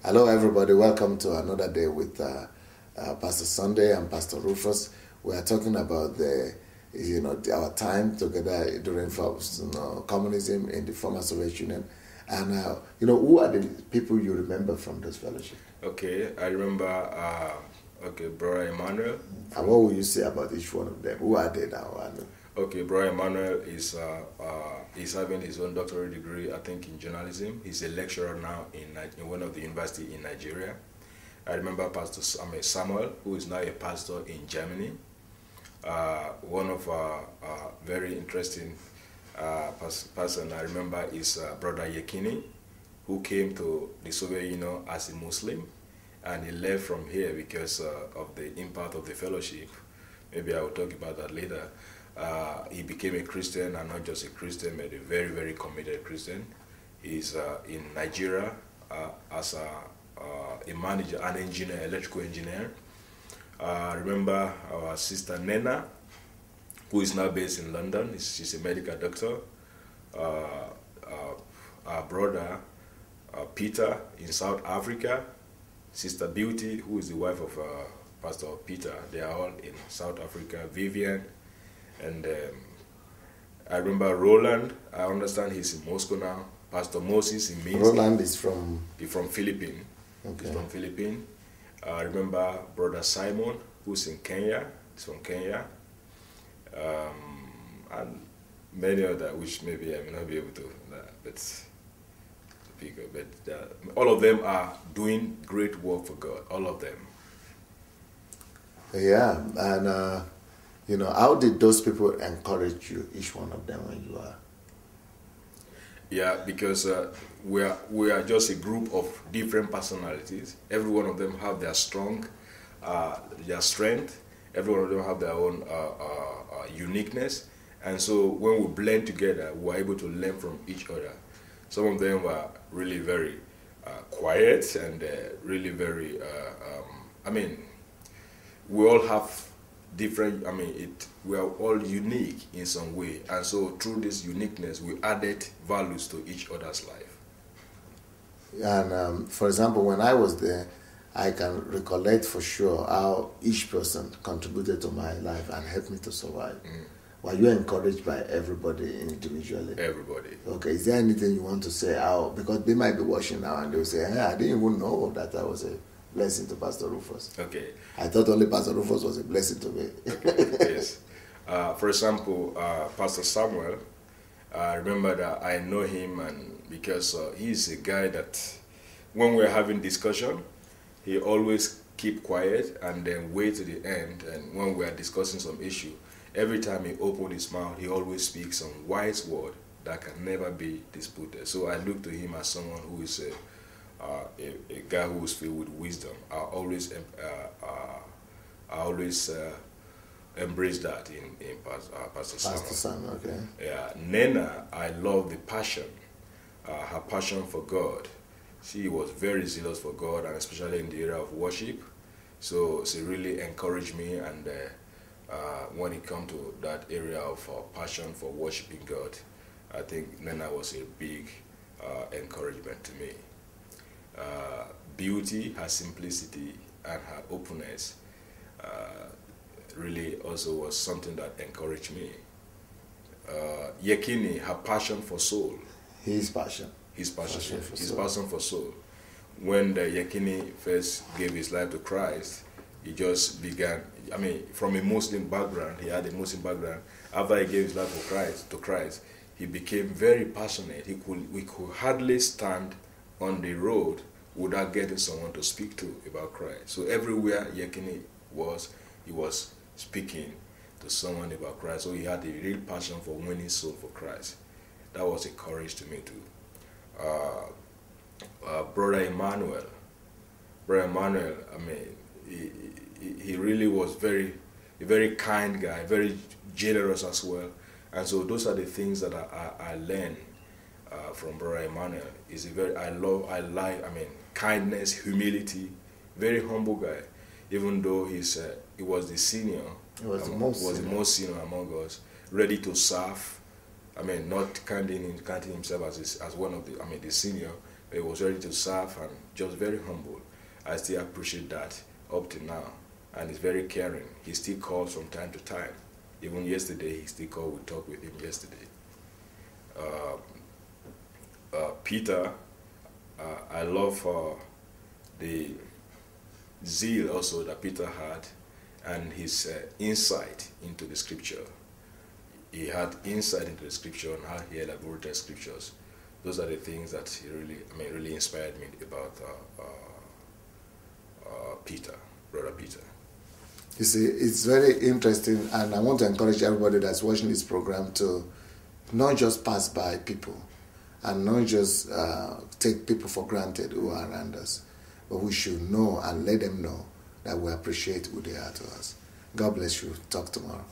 Hello, everybody. Welcome to another day with Pastor Sunday and Pastor Rufus. We are talking about our time together during communism in the former Soviet Union, and who are the people you remember from this fellowship? Okay, I remember. Brother Emmanuel. And what will you say about each one of them? Who are they now? Okay, Brother Emmanuel is having his own doctorate degree, I think, in journalism. He's a lecturer now in one of the universities in Nigeria. I remember Pastor Samuel, who is now a pastor in Germany. One of our very interesting person I remember is Brother Yekini, who came to the Soviet Union as a Muslim, and he left from here because of the impact of the fellowship. Maybe I will talk about that later. He became a Christian, and not just a Christian, but a very, very committed Christian. He's in Nigeria as a manager, an engineer, electrical engineer. Remember our sister Nena, who is now based in London. She's a medical doctor. Our brother Peter in South Africa. Sister Beauty, who is the wife of Pastor Peter. They are all in South Africa. Vivian. And I remember Roland. I understand he's in Moscow now. Pastor Moses in Minsk. Roland is from? He's from Philippines. Okay. He's from Philippines. I remember Brother Simon, who's in Kenya. He's from Kenya. And many other, which maybe I may not be able to, but all of them are doing great work for God. All of them. Yeah, and how did those people encourage you, each one of them, when you are? Yeah, because we are just a group of different personalities. Every one of them have their strength. Every one of them have their own uniqueness. And so when we blend together, we're able to learn from each other. Some of them were really very quiet and really very, we all have different, we are all unique in some way. And so through this uniqueness, we added values to each other's life. And for example, when I was there, I can recollect for sure how each person contributed to my life and helped me to survive. Mm. Were you encouraged by everybody individually? Everybody. Okay, is there anything you want to say how, because they might be watching now and they'll say, hey, I didn't even know that I was a blessing to Pastor Rufus. Okay. I thought only Pastor Rufus was a blessing to me. Okay. Yes. For example, Pastor Samuel, I remember that I know him, and because he's a guy that when we're having discussion, he always keep quiet and then wait to the end. And when we are discussing some issue, every time he opens his mouth, he always speaks some wise word that can never be disputed. So I look to him as someone who is a guy who is filled with wisdom. I always embrace that in Pastor Samuel. Pastor Samuel, okay. Yeah, Nena, I love the passion, her passion for God. She was very zealous for God, and especially in the area of worship. So she really encouraged me, and when it comes to that area of passion for worshiping God, I think Nena was a big encouragement to me. Beauty, her simplicity, and her openness really also was something that encouraged me. Yekini, her passion for soul. His passion. His passion for soul. When the Yekini first gave his life to Christ, he just began, from a Muslim background, he had a Muslim background. After he gave his life to Christ, he became very passionate. We could hardly stand on the road without getting someone to speak to about Christ. So everywhere Yekini was, he was speaking to someone about Christ. So he had a real passion for winning soul for Christ. That was a courage to me too. Brother Emmanuel, he really was a very kind guy, very generous as well. And so those are the things that I learned from Brother Emmanuel. Kindness, humility, very humble guy. Even though he was the senior, he was the most senior among us, ready to serve. Not counting himself as one of the senior, He was ready to serve and just very humble. I still appreciate that up to now. And he's very caring. He still calls from time to time. Even yesterday, he still called. We talked with him yesterday. Peter, I love the zeal also that Peter had and his insight into the scripture. He had insight into the scripture and how he elaborated scriptures. Those are the things that really inspired me about Peter, Brother Peter. You see, it's very interesting, and I want to encourage everybody that's watching this program to not just pass by people and not just take people for granted who are around us, but we should know and let them know that we appreciate who they are to us. God bless you. Talk tomorrow.